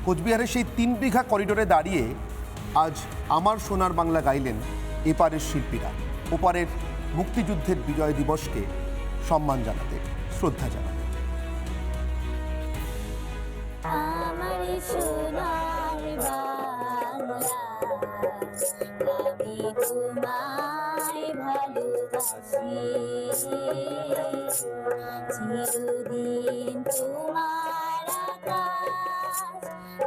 কোচবিহারের সেই 3 বিঘা করিডোরে দাঁড়িয়ে আজ আমার সোনার বাংলা গাইলেন এপারের শিল্পীরা, ওপারের মুক্তিযুদ্ধের বিজয় দিবসকে সম্মান জানাতে, শ্রদ্ধা জানাতে। আমার সোনার বাংলা, আমি তোমায় ভালোবাসি, চিরদিন তোমার আকাশ,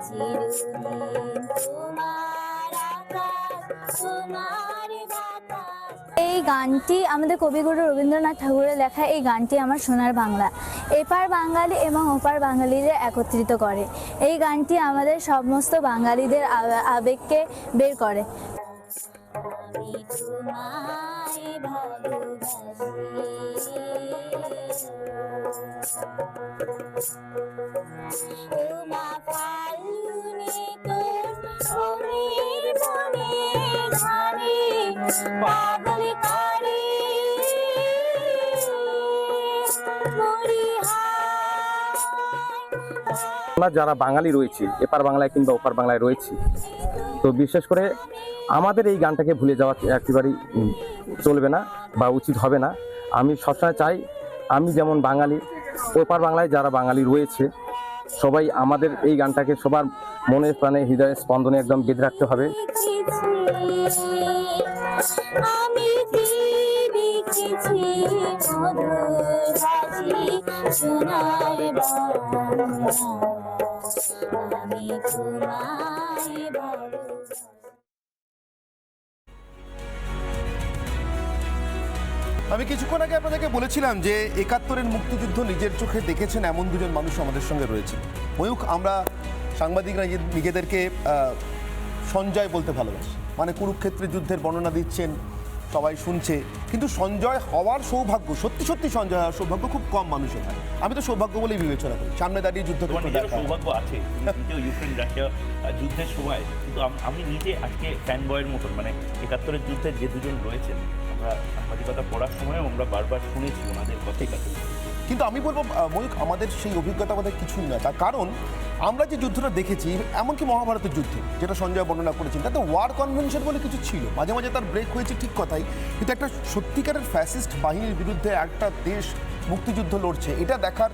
চিরদিন তোমার আকাশ, সোনার বাতাস। এই গানটি আমাদের কবিগুরু রবীন্দ্রনাথ ঠাকুরের লেখা। এই গানটি আমার সোনার বাংলা এপার বাঙালি এবং ওপার বাঙালিদের একত্রিত করে। এই গানটি আমাদের সমস্ত বাঙালিদের আবেগকে বের করে। আমি তোমায় ভালোবাসি, তোমা ফাল্গুনে তোর অমির বনের ধারে পাগল করে আমরা যারা বাঙালি রয়েছি, এপার বাংলায় কিংবা ওপার বাংলায় রয়েছি, তো বিশেষ করে আমাদের এই গানটাকে ভুলে যাওয়া একেবারেই চলবে না বা উচিত হবে না। আমি সবসময় চাই আমি যেমন বাঙালি, ওপার বাংলায় যারা বাঙালি রয়েছে সবাই আমাদের এই গানটাকে সবার মনে প্রাণে হৃদয়ে স্পন্দনে একদম বেঁধে রাখতে হবে। আমি দেখেছি মধুর হাসি সোনার বাংলা, আমি তোমায় ভালোবাসি। আমি কিছুক্ষণ আগে আপনাদেরকে বলেছিলাম যে ৭১-এর মুক্তিযুদ্ধ নিজের চোখে দেখেছেন এমন দুজন মানুষ আমাদের সঙ্গে রয়েছে। ময়ূখ, আমরা সাংবাদিকরা নিজেদেরকে সঞ্জয় বলতে ভালোবাসি, মানে কুরুক্ষেত্রের যুদ্ধের বর্ণনা দিচ্ছেন, সবাই শুনছে, কিন্তু সঞ্জয় হওয়ার সৌভাগ্য, সত্যি সত্যি সঞ্জয় হওয়ার সৌভাগ্য খুব কম মানুষের হয়। আমি তো সৌভাগ্য বলেই বিবেচনা করি, সামনে দাঁড়িয়ে যুদ্ধ সৌভাগ্য আছে। ইউক্রেন রাশিয়া যুদ্ধের সময় কিন্তু আমি নিজে আজকে ফ্যান বয়ের মতন, মানে ৭১-এর যুদ্ধে যে দুজন রয়েছেন, আমরা সাংবাদিকতা পড়ার সময়ও আমরা বারবার শুনেছি ওনাদের কথাই কাছে। কিন্তু আমি বলবো ময়ূখ, আমাদের সেই অভিজ্ঞতা আমাদের কিছুই না, তার কারণ আমরা যে যুদ্ধটা দেখেছি, এমনকি মহাভারতের যুদ্ধ যেটা সঞ্জয় বর্ণনা করেছেন, তাতে ওয়ার কনভেনশন বলে কিছু ছিল, মাঝে মাঝে তার ব্রেক হয়েছে ঠিক কথাই, কিন্তু একটা সত্যিকারের ফ্যাসিস্ট বাহিনীর বিরুদ্ধে একটা দেশ মুক্তিযুদ্ধ লড়ছে, এটা দেখার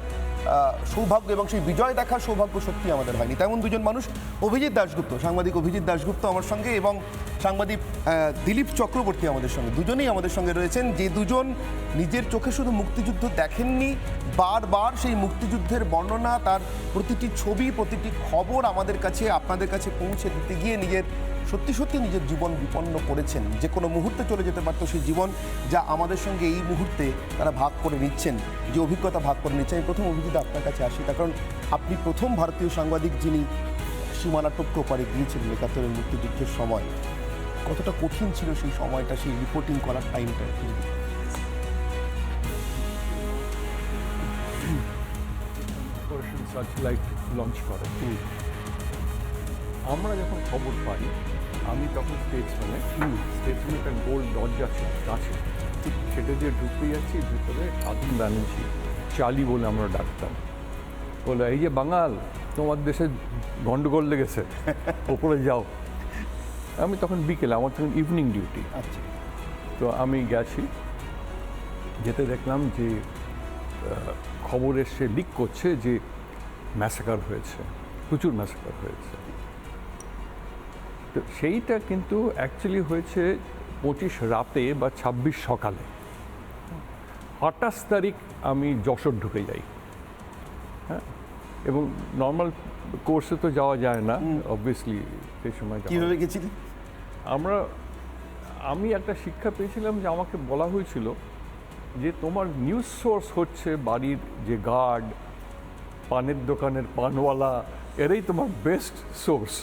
সৌভাগ্য এবং সেই বিজয় দেখার সৌভাগ্য সত্যি আমাদের হয়নি। তেমন দুজন মানুষ, অভিজিৎ দাশগুপ্ত, সাংবাদিক অভিজিৎ দাশগুপ্ত আমার সঙ্গে, এবং সাংবাদিক দিলীপ চক্রবর্তী আমাদের সঙ্গে, দুজনেই আমাদের সঙ্গে রয়েছেন, যে দুজন নিজের চোখে শুধু মুক্তিযুদ্ধ দেখেননি, বারবার সেই মুক্তিযুদ্ধের বর্ণনা, তার প্রতিটি ছবি, প্রতিটি খবর আমাদের কাছে, আপনাদের কাছে পৌঁছে দিতে গিয়ে নিজের সত্যি সত্যি নিজের জীবন বিপন্ন করেছেন। যে কোনো মুহূর্তে চলে যেতে পারতো সেই জীবন, যা আমাদের সঙ্গে এই মুহূর্তে তারা ভাগ করে নিচ্ছেন, যে অভিজ্ঞতা ভাগ করে নিচ্ছেন। আমি প্রথম অভিজ্ঞতা আপনার কাছে আসি, তার কারণ আপনি প্রথম ভারতীয় সাংবাদিক যিনি সীমানা টপকে পারে গিয়েছিলেন ৭১-এর মুক্তিযুদ্ধের সময়। কতটা কঠিন ছিল সেই সময়টা, সেই রিপোর্টিং করার টাইমটা? অপারেশন সার্চলাইট লঞ্চ করে, আমরা যখন খবর পাই, আমি তখন স্টেটসম্যানে একটা গোল্ড দরজা ছিল কাছে, সেটা দিয়ে ঢুকে যাচ্ছি, ভিতরে আদিম ব্যানার্জি, চালি বলে আমরা ডাকতাম, বলে এই যে বাঙাল, তোমার দেশে গন্ডগোল লেগেছে, ওপরে যাও। আমি তখন বিকেলে, আমার তখন ইভিনিং ডিউটি। আচ্ছা। তো আমি গেছি, যেতে দেখলাম যে খবর এসে লিক করছে যে ম্যাসাকার হয়েছে, প্রচুর ম্যাসাকার হয়েছে। তো সেইটা কিন্তু অ্যাকচুয়ালি হয়েছে ২৫ রাতে বা ২৬ সকালে। ২৮ তারিখ আমি যশোর ঢুকে যাই, হ্যাঁ, এবং নর্মাল কোর্সে তো যাওয়া যায় না, অবভিয়াসলি সেই সময়। কীভাবে গেছিলেন? আমি একটা শিক্ষা পেয়েছিলাম যে আমাকে বলা হয়েছিল যে তোমার নিউজ সোর্স হচ্ছে বাড়ির যে গার্ড, পানের দোকানের পানওয়ালা, এরাই তোমার বেস্ট সোর্স।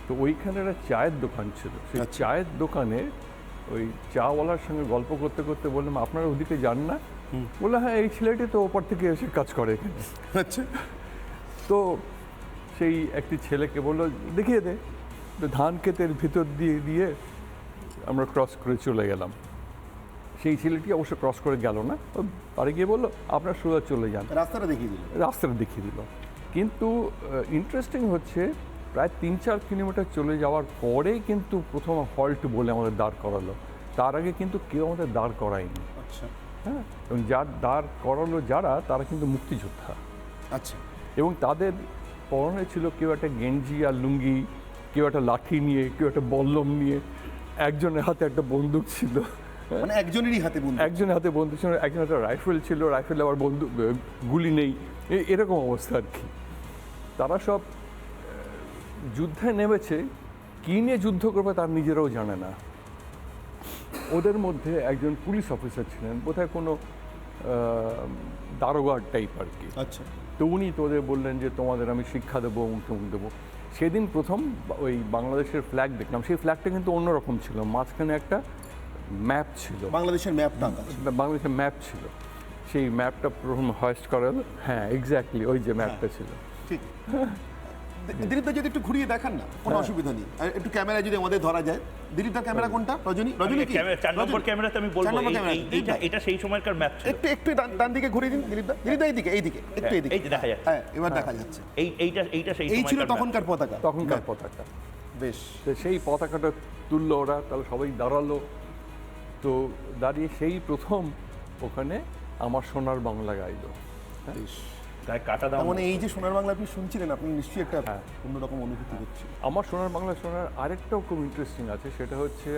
তো ওইখানে একটা চায়ের দোকান ছিল, সেই চায়ের দোকানে ওই চাওয়ালার সঙ্গে গল্প করতে করতে বললাম, আপনারা ওদিকে যান না? বললো হ্যাঁ, এই ছেলেটি তো ওপর থেকে এসে কাজ করে এখানে। আচ্ছা। তো সেই একটি ছেলেকে বললো দেখিয়ে দে, ধান ক্ষেতের ভিতর দিয়ে দিয়ে আমরা ক্রস করে চলে গেলাম। সেই ছেলেটি অবশ্য ক্রস করে গেল না, পারে গিয়ে বললো আপনার সোজা চলে যান, রাস্তাটা দেখিয়ে দিল। রাস্তাটা দেখিয়ে দিল। কিন্তু ইন্টারেস্টিং হচ্ছে প্রায় 3-4 কিলোমিটার চলে যাওয়ার পরেই কিন্তু প্রথম হল্ট বলে আমাদের দাঁড় করালো। তার আগে কিন্তু কেউ আমাদের দাঁড় করায়নি। আচ্ছা হ্যাঁ, এবং যার দাঁড় করালো যারা, তারা কিন্তু মুক্তিযোদ্ধা, আচ্ছা এবং তাদের পরনে ছিল কেউ একটা গেঞ্জি আর লুঙ্গি, কেউ একটা লাঠি নিয়ে, কেউ একটা বল্লম নিয়ে, একজনের হাতে একটা বন্দুক ছিল, মানে একজনেরই হাতে বন্দুক। একজনের হাতে বন্দুক ছিল, একজনের একটা রাইফেল ছিল, রাইফেলে আবার বন্দুক গুলি নেই, এরকম অবস্থা আর কি। তারা সব যুদ্ধে নেমেছে, কী নিয়ে যুদ্ধ করবে তার নিজেরাও জানে না। ওদের মধ্যে একজন পুলিশ অফিসার ছিলেন, বোধহয় কোনো দারোগার টাইপ আর কি। আচ্ছা তো উনি তোদের বললেন যে তোমাদের আমি শিক্ষা দেবো, অমুক দেবো। সেদিন প্রথম ওই বাংলাদেশের ফ্ল্যাগ দেখলাম। সেই ফ্ল্যাগটা কিন্তু অন্যরকম ছিল, মাঝখানে একটা ম্যাপ ছিল, বাংলাদেশের ম্যাপ টাকা বাংলাদেশের ম্যাপ ছিল। সেই ম্যাপটা প্রথম হয়েস্ট করা হলো। হ্যাঁ, এক্স্যাক্টলি ওই যে ম্যাপটা ছিল। ঠিক। দিলীপদা যদি একটু ঘুরিয়ে দেখান না, কোনো অসুবিধা নেই। আর একটু ক্যামেরায় যদি আমাদের ধরা যায়। দিলীপদার ক্যামেরা কোনটা? রজনী কি? 4 নম্বর ক্যামেরাতে আমি বলবো 4 নম্বর ক্যামেরা। এটা সেই সময়কার ম্যাপ ছিল। একটু ডান দিকে ঘুরিয়ে দিন দিলীপদা। দিলীপদা এইদিকে একটু এইদিকে। এই যে দেখা যাচ্ছে। হ্যাঁ, এবার দেখা যাচ্ছে। এইটা সেই এই ছিল সময়কার তখনকার পতাকা। তখনকার পতাকা। বেশ। তো সেই পতাকাটা তুললো ওরা, তাহলে সবাই দাঁড়ালো। তো দাঁড়িয়ে সেই প্রথম ওখানে আমার সোনার বাংলা গাইলো। বেশ। গায়ে কাটা দাও। তার মানে এই যে সোনার বাংলা আপনি শুনছিলেন, আপনি নিশ্চয়ই একটা হ্যাঁ। অন্যরকম অনুভূতি হচ্ছে। আমার সোনার বাংলা শোনার আরেকটাও খুব ইন্টারেস্টিং আছে। সেটা হচ্ছে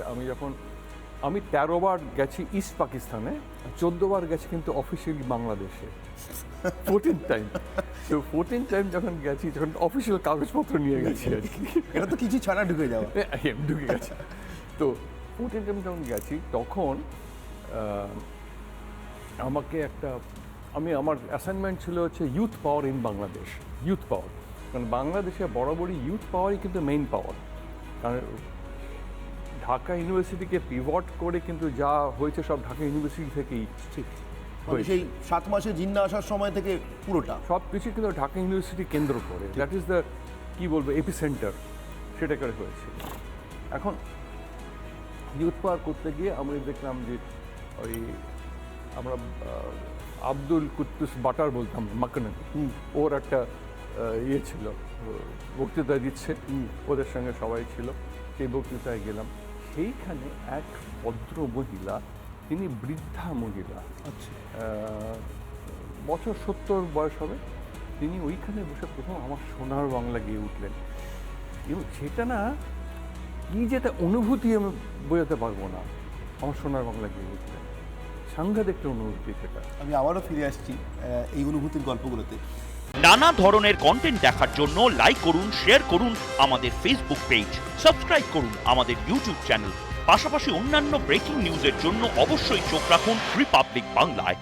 আমি 13 বার গেছি ইস্ট পাকিস্তানে, 14 বার গেছি কিন্তু অফিসিয়ালি বাংলাদেশে, 14 টাইম। তো 14 টাইম যখন গেছি, যখন অফিসিয়াল কাগজপত্র নিয়ে গেছি আর কি, এটা তো কিছু ছাড়া ঢুকে যাওয়া। ঢুকে গেছি। তো 14 টাইম যখন গেছি, তখন আমাকে আমার অ্যাসাইনমেন্ট ছিল হচ্ছে youth power in Bangladesh, youth power. কারণ বাংলাদেশে বরাবরই ইউথ পাওয়ারই কিন্তু মেইন পাওয়ার। কারণ ঢাকা ইউনিভার্সিটিকে পিভট করে কিন্তু যা হয়েছে সব ঢাকা ইউনিভার্সিটি থেকেই ঠিক। মানে সেই 7 মাসে জিন্না আসার সময় থেকে পুরোটা সব কিছু কিন্তু ঢাকা ইউনিভার্সিটি কেন্দ্র করে, দ্যাট ইজ দ্য কী বলবো এপিসেন্টার, সেটা করে হয়েছে। এখন ইউথ পাওয়ার করতে গিয়ে আমি দেখলাম যে ওই আমরা আব্দুল কুদ্দুস বাটার বলতাম, মাকনের, ওর একটা ইয়ে ছিল, বক্তৃতা দিচ্ছে, ওদের সঙ্গে সবাই ছিল। সেই বক্তৃতায় গেলাম, সেইখানে এক ভদ্র মহিলা, তিনি বৃদ্ধা মহিলা, বছর 70 বয়স হবে, তিনি ওইখানে বসে প্রথম আমার সোনার বাংলা গেয়ে উঠলেন। এবং সেটা না কি যেটা অনুভূতি আমি বোঝাতে পারবো না, আমার সোনার বাংলা গেয়ে উঠলেন, সাংঘাতিক একটা অনুভূতি সেটা। আমি আবারও ফিরে আসছি এই অনুভূতির গল্পগুলোতে। নানা ধরনের কন্টেন্ট দেখার জন্য লাইক করুন, শেয়ার করুন আমাদের ফেসবুক পেজ, সাবস্ক্রাইব করুন আমাদের ইউটিউব চ্যানেল। পাশাপাশি অন্যান্য ব্রেকিং নিউজের জন্য অবশ্যই চোখ রাখুন রিপাবলিক বাংলায়।